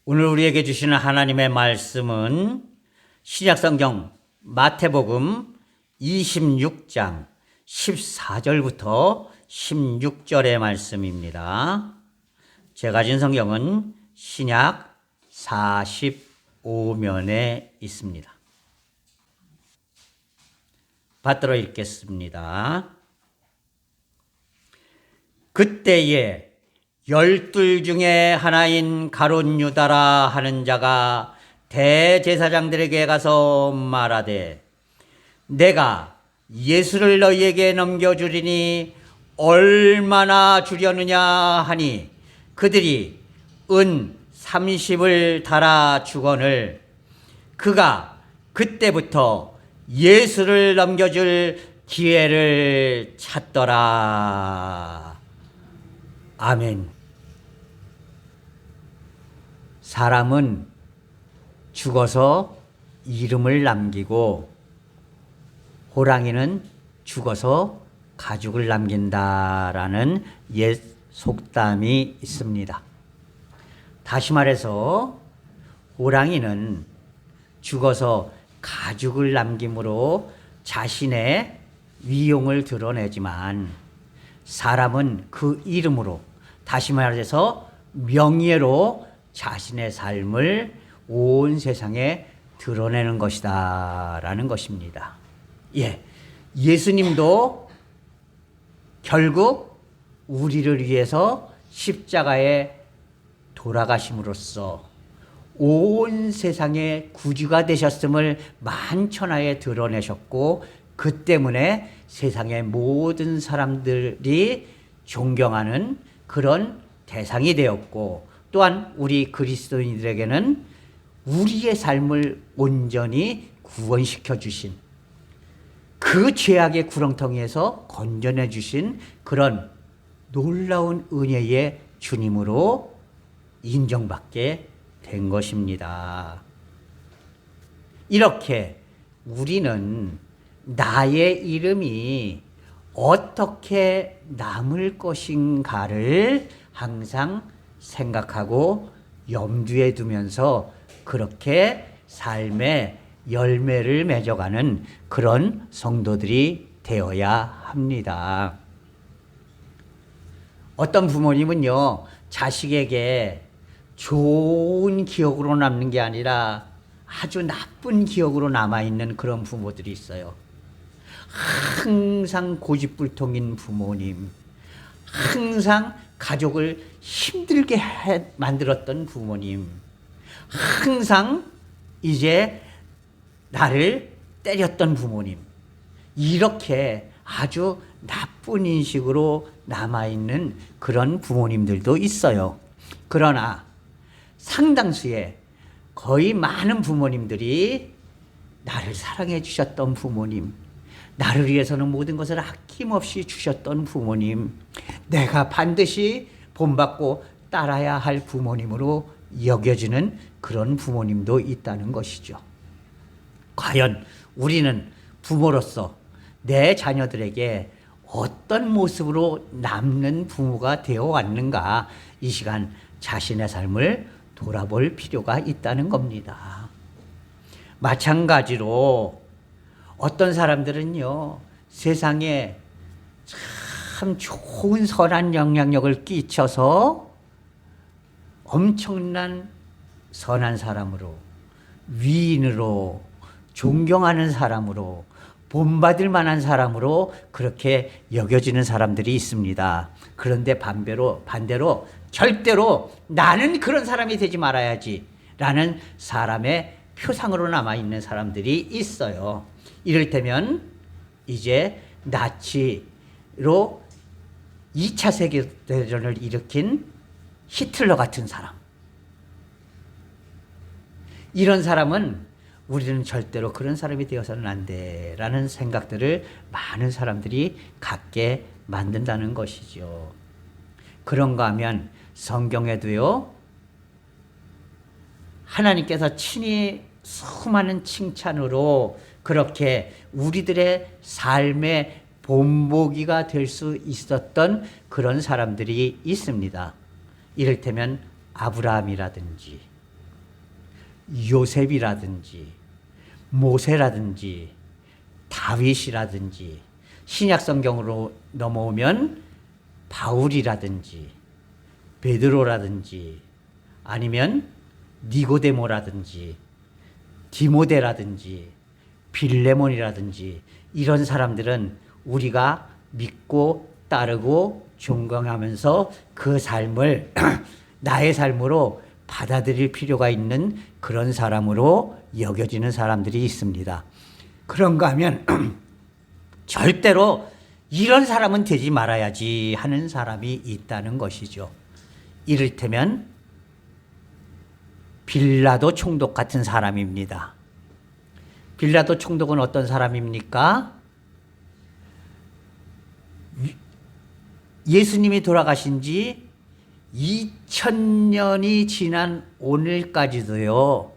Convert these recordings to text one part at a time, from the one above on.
오늘 우리에게 주시는 하나님의 말씀은 신약성경 마태복음 26장 14절부터 16절의 말씀입니다. 제가 가진 성경은 신약 45면에 있습니다. 받들어 읽겠습니다. 그때에 12 중에 하나인 가룟 유다라 하는 자가 대제사장들에게 가서 말하되 내가 예수를 너희에게 넘겨주리니 얼마나 주려느냐 하니 그들이 은 30을 달아 주거늘 그가 그때부터 예수를 넘겨줄 기회를 찾더라. 아멘. 사람은 죽어서 이름을 남기고 호랑이는 죽어서 가죽을 남긴다라는 옛 속담이 있습니다. 다시 말해서 호랑이는 죽어서 가죽을 남김으로 자신의 위용을 드러내지만 사람은 그 이름으로, 다시 말해서 명예로 자신의 삶을 온 세상에 드러내는 것이다 라는 것입니다. 예수님도 결국 우리를 위해서 십자가에 돌아가심으로써 온 세상의 구주가 되셨음을 만천하에 드러내셨고, 그 때문에 세상의 모든 사람들이 존경하는 그런 대상이 되었고, 또한 우리 그리스도인들에게는 우리의 삶을 온전히 구원시켜 주신, 그 죄악의 구렁텅이에서 건져내 주신 그런 놀라운 은혜의 주님으로 인정받게 된 것입니다. 이렇게 우리는 나의 이름이 어떻게 남을 것인가를 항상 생각하고 염두에 두면서 그렇게 삶의 열매를 맺어가는 그런 성도들이 되어야 합니다. 어떤 부모님은요, 자식에게 좋은 기억으로 남는 게 아니라 아주 나쁜 기억으로 남아있는 그런 부모들이 있어요. 항상 고집불통인 부모님, 항상 가족을 힘들게 만들었던 부모님, 항상 이제 나를 때렸던 부모님, 이렇게 아주 나쁜 인식으로 남아있는 그런 부모님들도 있어요. 그러나 상당수의 거의 많은 부모님들이 나를 사랑해 주셨던 부모님, 나를 위해서는 모든 것을 아낌없이 주셨던 부모님, 내가 반드시 본받고 따라야 할 부모님으로 여겨지는 그런 부모님도 있다는 것이죠. 과연 우리는 부모로서 내 자녀들에게 어떤 모습으로 남는 부모가 되어 왔는가, 이 시간 자신의 삶을 돌아볼 필요가 있다는 겁니다. 마찬가지로 어떤 사람들은요, 세상에 참 좋은 선한 영향력을 끼쳐서 엄청난 선한 사람으로, 위인으로, 존경하는 사람으로, 본받을 만한 사람으로 그렇게 여겨지는 사람들이 있습니다. 그런데 반대로 절대로 나는 그런 사람이 되지 말아야지 라는 사람의 표상으로 남아있는 사람들이 있어요. 이를테면 이제 나치로 2차 세계대전을 일으킨 히틀러 같은 사람, 이런 사람은 우리는 절대로 그런 사람이 되어서는 안 돼라는 생각들을 많은 사람들이 갖게 만든다는 것이죠. 그런가 하면 성경에도요, 하나님께서 친히 수많은 칭찬으로 그렇게 우리들의 삶의 본보기가 될 수 있었던 그런 사람들이 있습니다. 이를테면 아브라함이라든지 요셉이라든지 모세라든지 다윗이라든지 신약 성경으로 넘어오면 바울이라든지 베드로라든지 아니면 니고데모라든지 디모데라든지 빌레몬이라든지 이런 사람들은 우리가 믿고 따르고 존경하면서 그 삶을 나의 삶으로 받아들일 필요가 있는 그런 사람으로 여겨지는 사람들이 있습니다. 그런가 하면 절대로 이런 사람은 되지 말아야지 하는 사람이 있다는 것이죠. 이를테면 빌라도 총독 같은 사람입니다. 빌라도 총독은 어떤 사람입니까? 예수님이 돌아가신 지 2000년이 지난 오늘까지도요,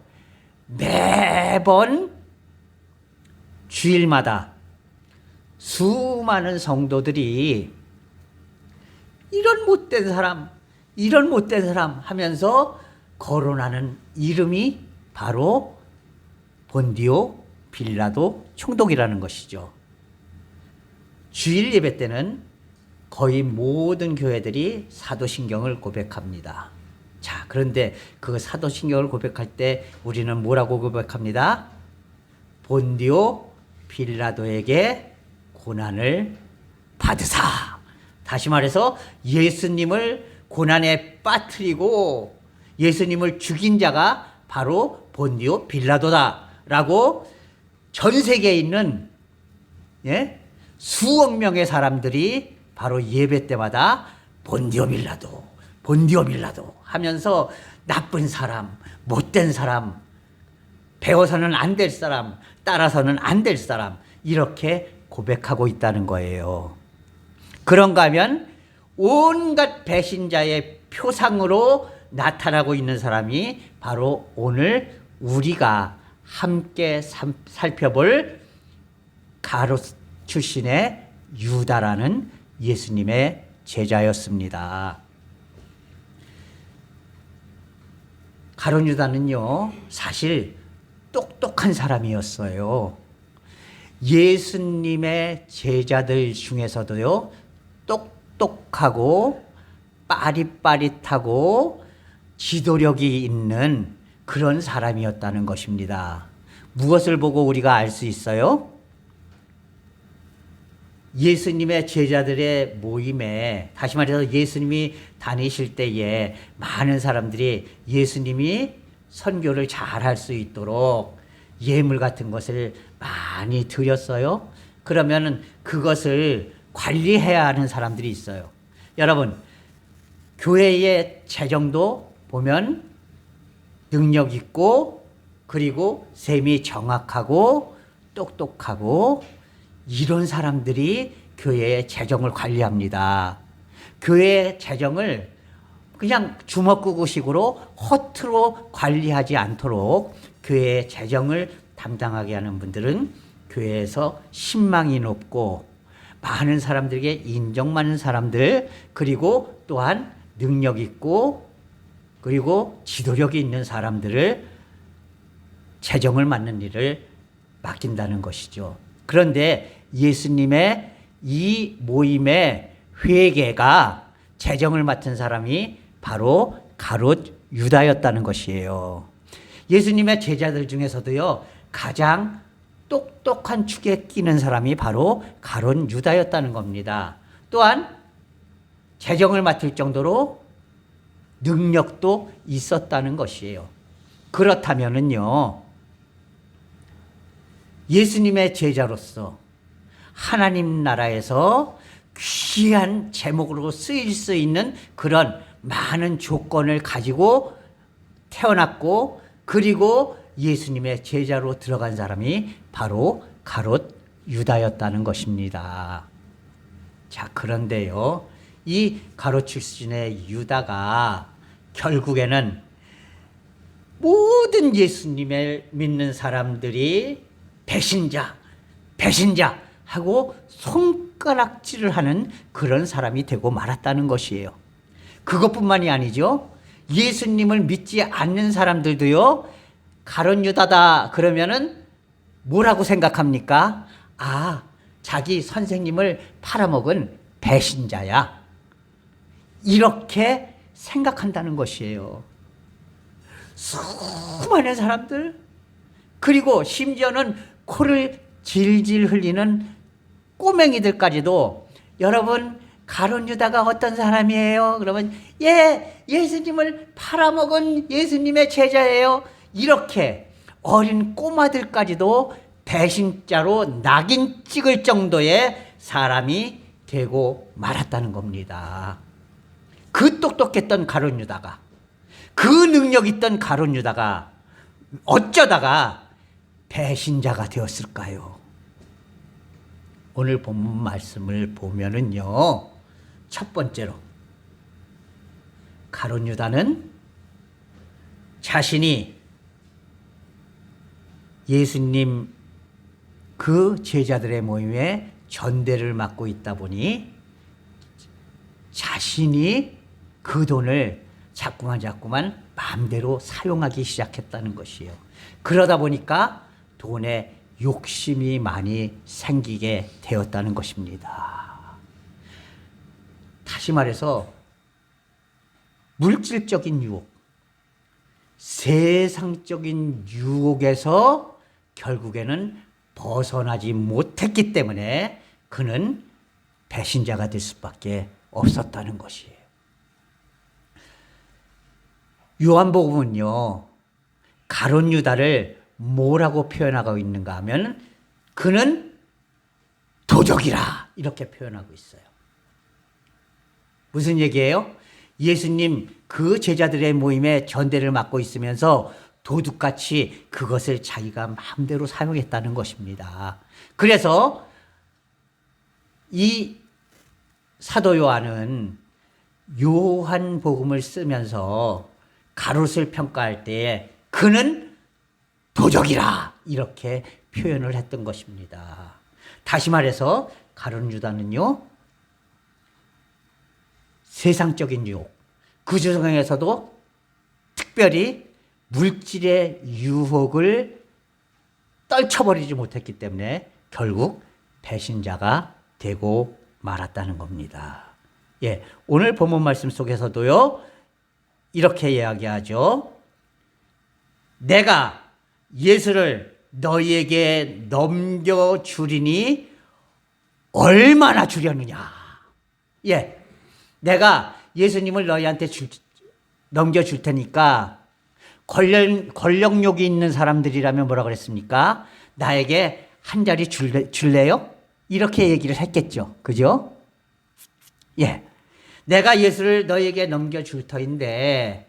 매번 주일마다 수많은 성도들이 이런 못된 사람, 이런 못된 사람 하면서 거론하는 이름이 바로 본디오 빌라도 총독이라는 것이죠. 주일 예배 때는 거의 모든 교회들이 사도신경을 고백합니다. 자, 그런데 그 사도신경을 고백할 때 우리는 뭐라고 고백합니다? 본디오 빌라도에게 고난을 받으사. 다시 말해서 예수님을 고난에 빠뜨리고 예수님을 죽인 자가 바로 본디오 빌라도다라고 전 세계에 있는 수억 명의 사람들이 바로 예배 때마다 본디오 빌라도, 본디오 빌라도 하면서 나쁜 사람, 못된 사람, 배워서는 안 될 사람, 따라서는 안 될 사람 이렇게 고백하고 있다는 거예요. 그런가 하면 온갖 배신자의 표상으로 나타나고 있는 사람이 바로 오늘 우리가 함께 살펴볼 가롯 출신의 유다라는 예수님의 제자였습니다. 가롯 유다는요, 사실 똑똑한 사람이었어요. 예수님의 제자들 중에서도요, 똑똑하고 빠릿빠릿하고 지도력이 있는 그런 사람이었다는 것입니다. 무엇을 보고 우리가 알 수 있어요? 예수님의 제자들의 모임에, 다시 말해서 예수님이 다니실 때에 많은 사람들이 예수님이 선교를 잘할 수 있도록 예물 같은 것을 많이 드렸어요. 그러면은 그것을 관리해야 하는 사람들이 있어요. 여러분, 교회의 재정도 보면 능력 있고 그리고 셈이 정확하고 똑똑하고 이런 사람들이 교회의 재정을 관리합니다. 교회의 재정을 그냥 주먹구구식으로 허투루 관리하지 않도록 교회의 재정을 담당하게 하는 분들은 교회에서 신망이 높고 많은 사람들에게 인정받는 사람들, 그리고 또한 능력 있고 그리고 지도력이 있는 사람들을 재정을 맡는 일을 맡긴다는 것이죠. 그런데 예수님의 이 모임의 회계가 재정을 맡은 사람이 바로 가롯 유다였다는 것이에요. 예수님의 제자들 중에서도요, 가장 똑똑한 축에 끼는 사람이 바로 가롯 유다였다는 겁니다. 또한 재정을 맡을 정도로 능력도 있었다는 것이에요. 그렇다면은요, 예수님의 제자로서 하나님 나라에서 귀한 제목으로 쓰일 수 있는 그런 많은 조건을 가지고 태어났고, 그리고 예수님의 제자로 들어간 사람이 바로 가롯 유다였다는 것입니다. 자, 그런데요, 이 가롯 출신의 유다가 결국에는 모든 예수님을 믿는 사람들이 배신자 하고 손가락질을 하는 그런 사람이 되고 말았다는 것이에요. 그것뿐만이 아니죠. 예수님을 믿지 않는 사람들도요, 가룟 유다다 그러면은 뭐라고 생각합니까? 아, 자기 선생님을 팔아먹은 배신자야. 이렇게 생각한다는 것이에요. 수많은 사람들, 그리고 심지어는 코를 질질 흘리는 꼬맹이들까지도 여러분 가룟 유다가 어떤 사람이에요? 그러면 예수님을 팔아먹은 예수님의 제자예요. 이렇게 어린 꼬마들까지도 배신자로 낙인 찍을 정도의 사람이 되고 말았다는 겁니다. 그 똑똑했던 가룟 유다가, 그 능력 있던 가룟 유다가 어쩌다가 배신자가 되었을까요? 오늘 본문 말씀을 보면은요, 첫 번째로 가룟 유다는 자신이 예수님 그 제자들의 모임에 전대를 맡고 있다 보니 자신이 그 돈을 자꾸만 마음대로 사용하기 시작했다는 것이에요. 그러다 보니까 돈에 욕심이 많이 생기게 되었다는 것입니다. 다시 말해서 물질적인 유혹, 세상적인 유혹에서 결국에는 벗어나지 못했기 때문에 그는 배신자가 될 수밖에 없었다는 것이에요. 요한복음은요, 가룟 유다를 뭐라고 표현하고 있는가 하면 그는 도적이라 이렇게 표현하고 있어요. 무슨 얘기예요? 예수님 그 제자들의 모임에 전대를 맡고 있으면서 도둑같이 그것을 자기가 마음대로 사용했다는 것입니다. 그래서 이 사도 요한은 요한복음을 쓰면서 가롯을 평가할 때에 그는 도적이라 이렇게 표현을 했던 것입니다. 다시 말해서 가룟 유다는요, 세상적인 유혹, 그 중에서도 특별히 물질의 유혹을 떨쳐버리지 못했기 때문에 결국 배신자가 되고 말았다는 겁니다. 오늘 본문 말씀 속에서도요, 이렇게 이야기하죠. 내가 예수를 너희에게 넘겨주리니 얼마나 주려느냐. 내가 예수님을 너희한테 넘겨줄 테니까 권력욕이 있는 사람들이라면 뭐라 그랬습니까? 나에게 한 자리 줄래요? 이렇게 얘기를 했겠죠. 그죠? 내가 예수를 너희에게 넘겨줄 터인데,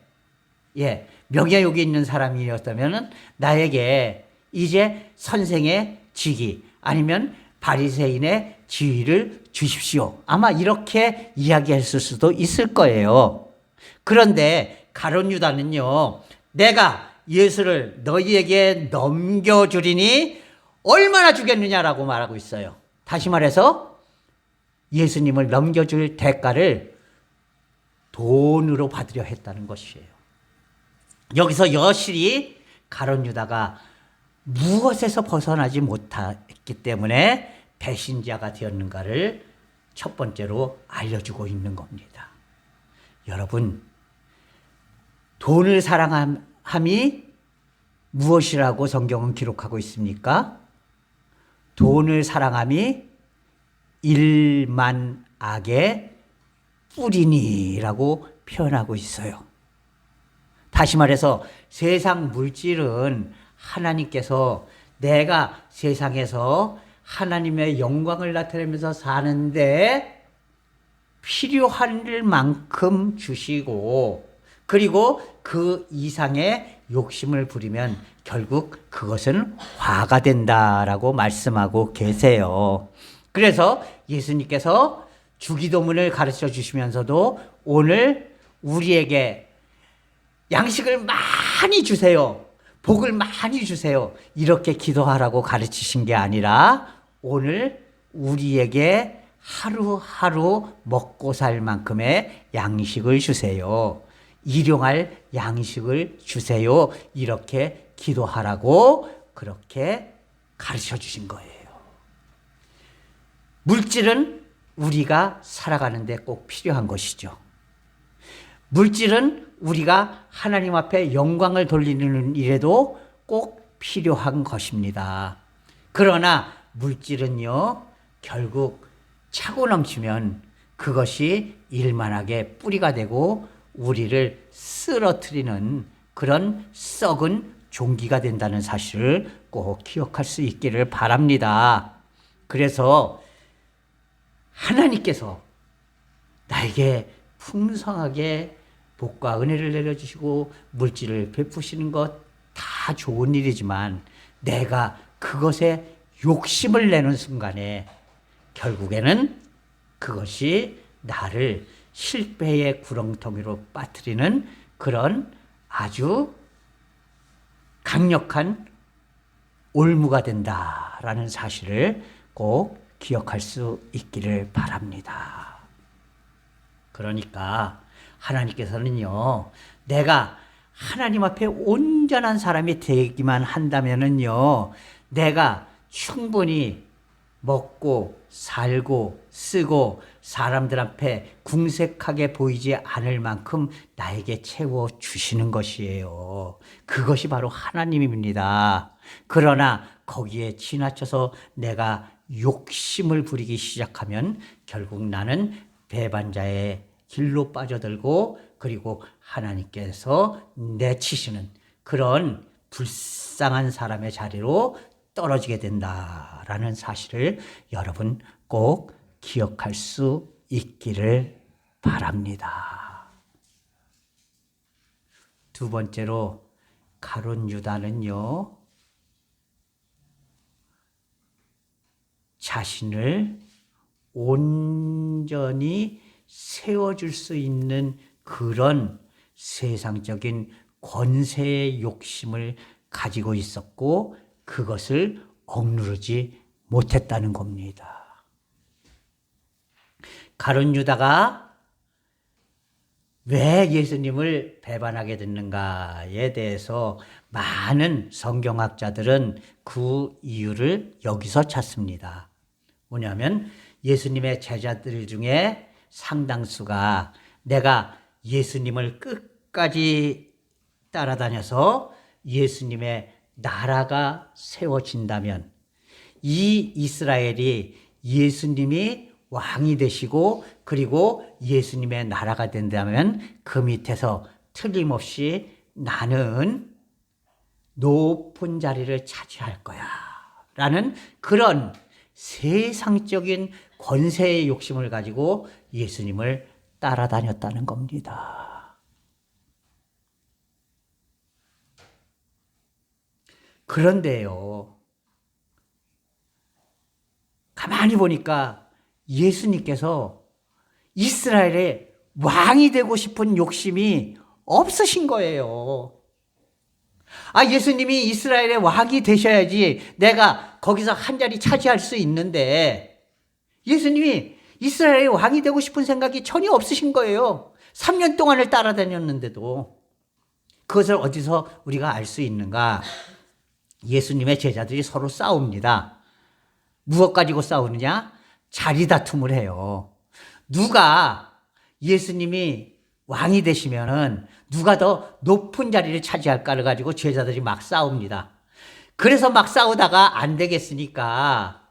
명예욕이 있는 사람이었다면 나에게 이제 선생의 직위 아니면 바리새인의 지위를 주십시오. 아마 이렇게 이야기했을 수도 있을 거예요. 그런데 가룟 유다는요, 내가 예수를 너희에게 넘겨주리니 얼마나 주겠느냐라고 말하고 있어요. 다시 말해서 예수님을 넘겨줄 대가를 돈으로 받으려 했다는 것이에요. 여기서 여실히 가룟 유다가 무엇에서 벗어나지 못했기 때문에 배신자가 되었는가를 첫 번째로 알려주고 있는 겁니다. 여러분, 돈을 사랑함이 무엇이라고 성경은 기록하고 있습니까? 돈을 사랑함이 일만악의 뿌리니라고 표현하고 있어요. 다시 말해서 세상 물질은 하나님께서 내가 세상에서 하나님의 영광을 나타내면서 사는데 필요한 만큼 주시고, 그리고 그 이상의 욕심을 부리면 결국 그것은 화가 된다라고 말씀하고 계세요. 그래서 예수님께서 주기도문을 가르쳐 주시면서도 오늘 우리에게 양식을 많이 주세요, 복을 많이 주세요, 이렇게 기도하라고 가르치신 게 아니라 오늘 우리에게 하루하루 먹고 살 만큼의 양식을 주세요, 일용할 양식을 주세요. 이렇게 기도하라고 그렇게 가르쳐 주신 거예요. 물질은 우리가 살아가는데 꼭 필요한 것이죠. 물질은 우리가 하나님 앞에 영광을 돌리는 일에도 꼭 필요한 것입니다. 그러나 물질은요, 결국 차고 넘치면 그것이 일만하게 뿌리가 되고 우리를 쓰러뜨리는 그런 썩은 종기가 된다는 사실을 꼭 기억할 수 있기를 바랍니다. 그래서 하나님께서 나에게 풍성하게 복과 은혜를 내려주시고 물질을 베푸시는 것 다 좋은 일이지만 내가 그것에 욕심을 내는 순간에 결국에는 그것이 나를 실패의 구렁텅이로 빠뜨리는 그런 아주 강력한 올무가 된다라는 사실을 꼭 기억할 수 있기를 바랍니다. 그러니까 하나님께서는요, 내가 하나님 앞에 온전한 사람이 되기만 한다면은요, 내가 충분히 먹고 살고 쓰고 사람들 앞에 궁색하게 보이지 않을 만큼 나에게 채워 주시는 것이에요. 그것이 바로 하나님입니다. 그러나 거기에 지나쳐서 내가 욕심을 부리기 시작하면 결국 나는 배반자의 길로 빠져들고 그리고 하나님께서 내치시는 그런 불쌍한 사람의 자리로 떨어지게 된다라는 사실을 여러분 꼭 기억할 수 있기를 바랍니다. 두 번째로 가룟 유다는요, 자신을 온전히 세워줄 수 있는 그런 세상적인 권세의 욕심을 가지고 있었고 그것을 억누르지 못했다는 겁니다. 가룟 유다가 왜 예수님을 배반하게 됐는가에 대해서 많은 성경학자들은 그 이유를 여기서 찾습니다. 뭐냐면 예수님의 제자들 중에 상당수가 내가 예수님을 끝까지 따라다녀서 예수님의 나라가 세워진다면 이 이스라엘이 예수님이 왕이 되시고 그리고 예수님의 나라가 된다면 그 밑에서 틀림없이 나는 높은 자리를 차지할 거야 라는 그런 세상적인 권세의 욕심을 가지고 예수님을 따라다녔다는 겁니다. 그런데요, 가만히 보니까 예수님께서 이스라엘의 왕이 되고 싶은 욕심이 없으신 거예요. 예수님이 이스라엘의 왕이 되셔야지 내가 거기서 한 자리 차지할 수 있는데 예수님이 이스라엘의 왕이 되고 싶은 생각이 전혀 없으신 거예요. 3년 동안을 따라다녔는데도. 그것을 어디서 우리가 알 수 있는가? 예수님의 제자들이 서로 싸웁니다. 무엇 가지고 싸우느냐? 자리 다툼을 해요. 누가 예수님이 왕이 되시면은 누가 더 높은 자리를 차지할까를 가지고 제자들이 막 싸웁니다. 그래서 막 싸우다가 안 되겠으니까,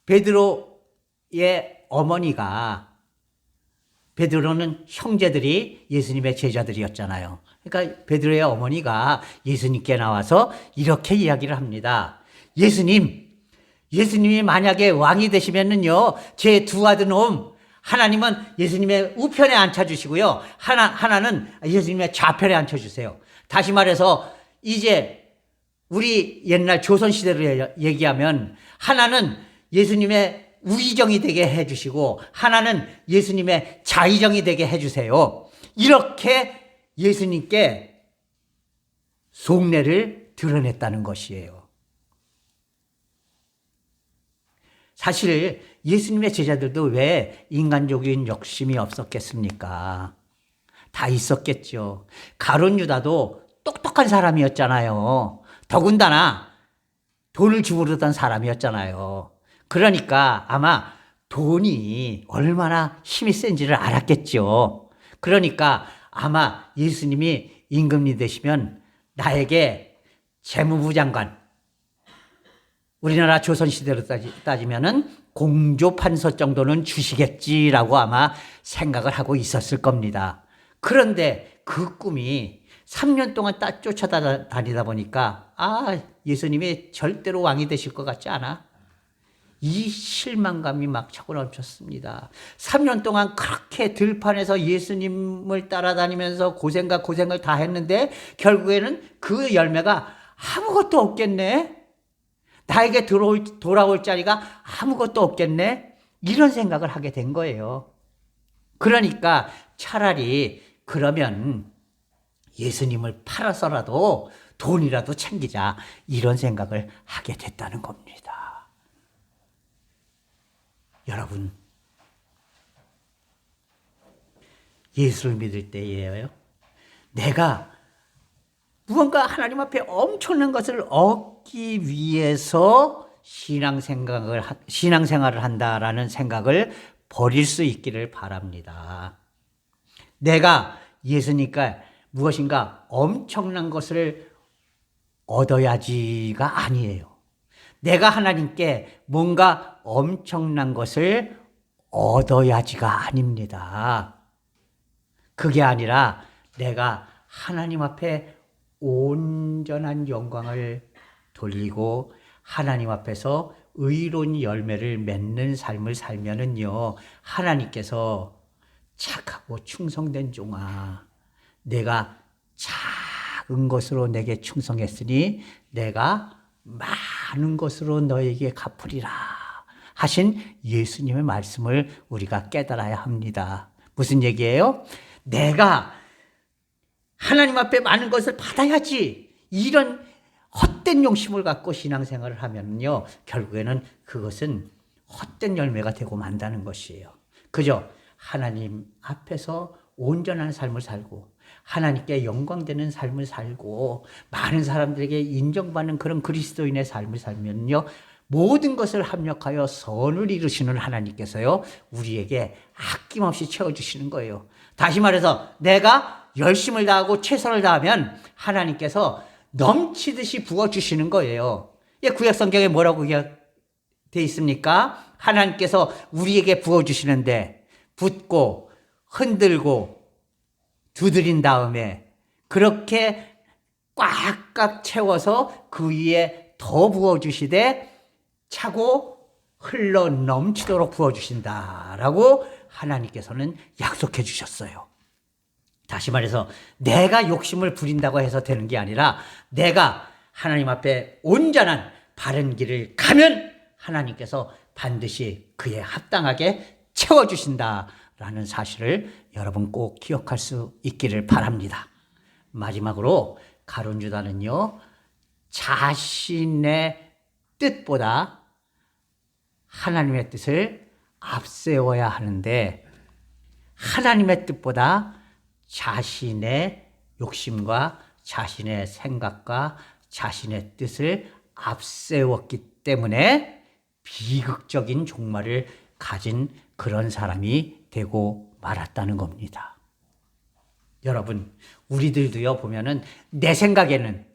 베드로의 어머니가, 베드로는 형제들이 예수님의 제자들이었잖아요. 그러니까 베드로의 어머니가 예수님께 나와서 이렇게 이야기를 합니다. 예수님이 만약에 왕이 되시면은요, 제 두 아드놈, 하나님은 예수님의 우편에 앉혀주시고요. 하나는 예수님의 좌편에 앉혀주세요. 다시 말해서 이제 우리 옛날 조선시대로 얘기하면 하나는 예수님의 우의정이 되게 해주시고 하나는 예수님의 좌의정이 되게 해주세요. 이렇게 예수님께 속내를 드러냈다는 것이에요. 사실 예수님의 제자들도 왜 인간적인 욕심이 없었겠습니까? 다 있었겠죠. 가룟 유다도 똑똑한 사람이었잖아요. 더군다나 돈을 주무르던 사람이었잖아요. 그러니까 아마 돈이 얼마나 힘이 센지를 알았겠죠. 그러니까 아마 예수님이 임금님 되시면 나에게 재무부 장관, 우리나라 조선시대로 따지면은 공조판서 정도는 주시겠지라고 아마 생각을 하고 있었을 겁니다. 그런데 그 꿈이 3년 동안 쫓아다니다 보니까 예수님이 절대로 왕이 되실 것 같지 않아? 이 실망감이 막 차고 넘쳤습니다. 3년 동안 그렇게 들판에서 예수님을 따라다니면서 고생과 고생을 다 했는데 결국에는 그 열매가 아무것도 없겠네? 나에게 돌아올 자리가 아무것도 없겠네? 이런 생각을 하게 된 거예요. 그러니까 차라리 그러면 예수님을 팔아서라도 돈이라도 챙기자, 이런 생각을 하게 됐다는 겁니다. 여러분, 예수를 믿을 때예요, 내가 무언가 하나님 앞에 엄청난 것을 얻기 위해서 신앙생활을 한다라는 생각을 버릴 수 있기를 바랍니다. 내가 예수니까 무엇인가 엄청난 것을 얻어야지가 아니에요. 내가 하나님께 뭔가 엄청난 것을 얻어야지가 아닙니다. 그게 아니라 내가 하나님 앞에 온전한 영광을 돌리고 하나님 앞에서 의로운 열매를 맺는 삶을 살면은요, 하나님께서 착하고 충성된 종아, 내가 작은 것으로 내게 충성했으니 내가 많은 것으로 너에게 갚으리라 하신 예수님의 말씀을 우리가 깨달아야 합니다. 무슨 얘기예요? 내가 하나님 앞에 많은 것을 받아야지, 이런 헛된 용심을 갖고 신앙생활을 하면요, 결국에는 그것은 헛된 열매가 되고 만다는 것이에요. 그죠? 하나님 앞에서 온전한 삶을 살고 하나님께 영광되는 삶을 살고 많은 사람들에게 인정받는 그런 그리스도인의 삶을 살면요, 모든 것을 합력하여 선을 이루시는 하나님께서요, 우리에게 아낌없이 채워주시는 거예요. 다시 말해서 내가 열심을 다하고 최선을 다하면 하나님께서 넘치듯이 부어주시는 거예요. 구약 성경에 뭐라고 돼 있습니까? 하나님께서 우리에게 부어주시는데 붓고 흔들고 두드린 다음에 그렇게 꽉꽉 채워서 그 위에 더 부어주시되 차고 흘러 넘치도록 부어주신다라고 하나님께서는 약속해 주셨어요. 다시 말해서 내가 욕심을 부린다고 해서 되는 게 아니라 내가 하나님 앞에 온전한 바른 길을 가면 하나님께서 반드시 그에 합당하게 채워주신다라는 사실을 여러분 꼭 기억할 수 있기를 바랍니다. 마지막으로 가룟 유다는요, 자신의 뜻보다 하나님의 뜻을 앞세워야 하는데 하나님의 뜻보다 자신의 욕심과 자신의 생각과 자신의 뜻을 앞세웠기 때문에 비극적인 종말을 가진 그런 사람이 되고 말았다는 겁니다. 여러분, 우리들도요, 보면은 내 생각에는,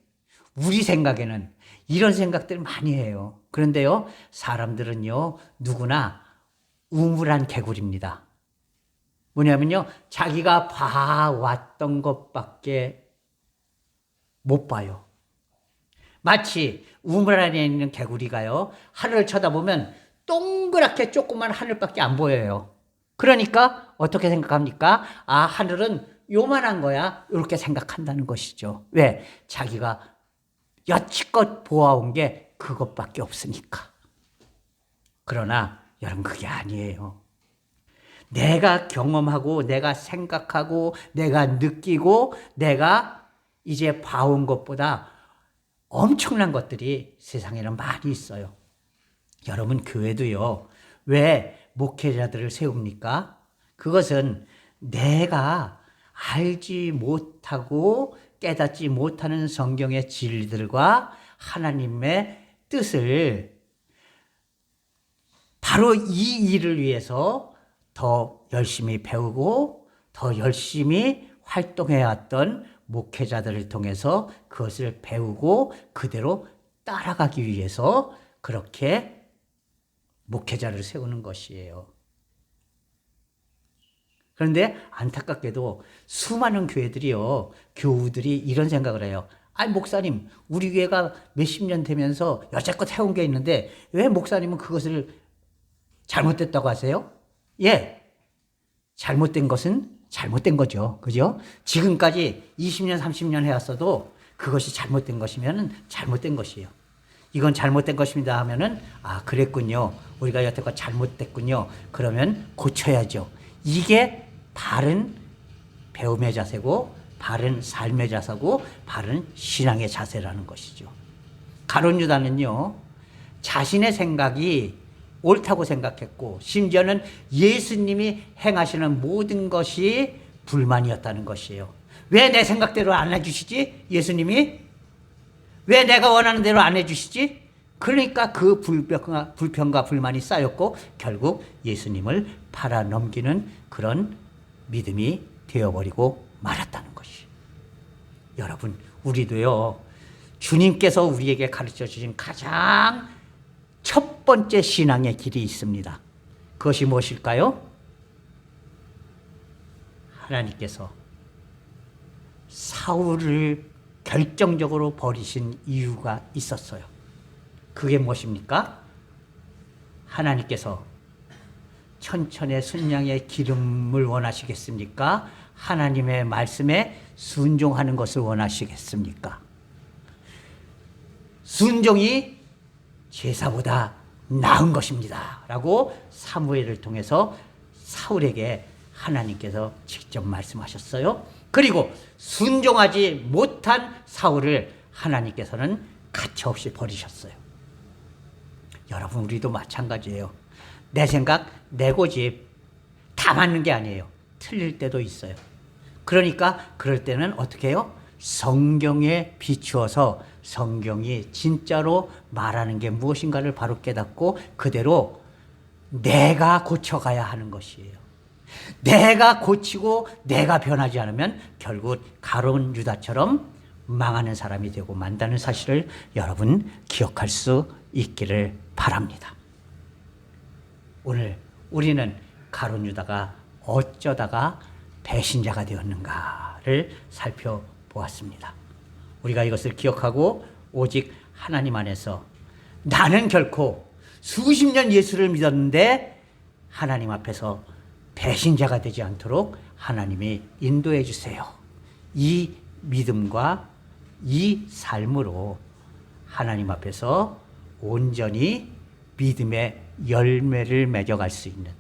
우리 생각에는 이런 생각들 많이 해요. 그런데요, 사람들은요, 누구나 우물한 개구리입니다. 뭐냐면요, 자기가 봐왔던 것밖에 못 봐요. 마치 우물 안에 있는 개구리가요, 하늘을 쳐다보면 동그랗게 조그만 하늘밖에 안 보여요. 그러니까 어떻게 생각합니까? 하늘은 요만한 거야, 이렇게 생각한다는 것이죠. 왜? 자기가 여지껏 보아온 게 그것밖에 없으니까. 그러나 여러분, 그게 아니에요. 내가 경험하고 내가 생각하고 내가 느끼고 내가 이제 봐온 것보다 엄청난 것들이 세상에는 많이 있어요. 여러분, 교회도요, 왜 목회자들을 세웁니까? 그것은 내가 알지 못하고 깨닫지 못하는 성경의 진리들과 하나님의 뜻을 바로 이 일을 위해서 더 열심히 배우고 더 열심히 활동해왔던 목회자들을 통해서 그것을 배우고 그대로 따라가기 위해서 그렇게 목회자를 세우는 것이에요. 그런데 안타깝게도 수많은 교회들이요, 교우들이 이런 생각을 해요. 아니, 목사님, 우리 교회가 몇십 년 되면서 여태껏 해온 게 있는데 왜 목사님은 그것을 잘못됐다고 하세요? 예, 잘못된 것은 잘못된 거죠. 그죠? 지금까지 20년, 30년 해왔어도 그것이 잘못된 것이면 잘못된 것이에요. 이건 잘못된 것입니다 하면은, 아, 그랬군요. 우리가 여태껏 잘못됐군요. 그러면 고쳐야죠. 이게 바른 배움의 자세고, 바른 삶의 자세고, 바른 신앙의 자세라는 것이죠. 가룟 유다는요, 자신의 생각이 옳다고 생각했고, 심지어는 예수님이 행하시는 모든 것이 불만이었다는 것이에요. 왜 내 생각대로 안 해주시지? 예수님이? 왜 내가 원하는 대로 안 해주시지? 그러니까 그 불평과 불만이 쌓였고 결국 예수님을 팔아넘기는 그런 믿음이 되어버리고 말았다는 것이. 여러분, 우리도요, 주님께서 우리에게 가르쳐 주신 가장 첫 번째 신앙의 길이 있습니다. 그것이 무엇일까요? 하나님께서 사울을 결정적으로 버리신 이유가 있었어요. 그게 무엇입니까? 하나님께서 천천의 순양의 기름을 원하시겠습니까? 하나님의 말씀에 순종하는 것을 원하시겠습니까? 순종이 제사보다 나은 것입니다 라고 사무엘을 통해서 사울에게 하나님께서 직접 말씀하셨어요. 그리고 순종하지 못한 사울을 하나님께서는 가차없이 버리셨어요. 여러분, 우리도 마찬가지예요. 내 생각, 내 고집 다 맞는 게 아니에요. 틀릴 때도 있어요. 그러니까 그럴 때는 어떻게 해요? 성경에 비추어서 성경이 진짜로 말하는 게 무엇인가를 바로 깨닫고 그대로 내가 고쳐가야 하는 것이에요. 내가 고치고 내가 변하지 않으면 결국 가룟 유다처럼 망하는 사람이 되고 만다는 사실을 여러분 기억할 수 있기를 바랍니다. 오늘 우리는 가룟 유다가 어쩌다가 배신자가 되었는가를 살펴보았습니다. 우리가 이것을 기억하고 오직 하나님 안에서 나는 결코 수십 년 예수를 믿었는데 하나님 앞에서 배신자가 되지 않도록 하나님이 인도해 주세요. 이 믿음과 이 삶으로 하나님 앞에서 온전히 믿음의 열매를 맺어갈 수 있는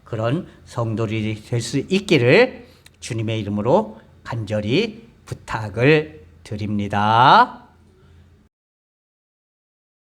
그런 성도들이 될 수 있기를 주님의 이름으로 간절히 부탁을 드립니다.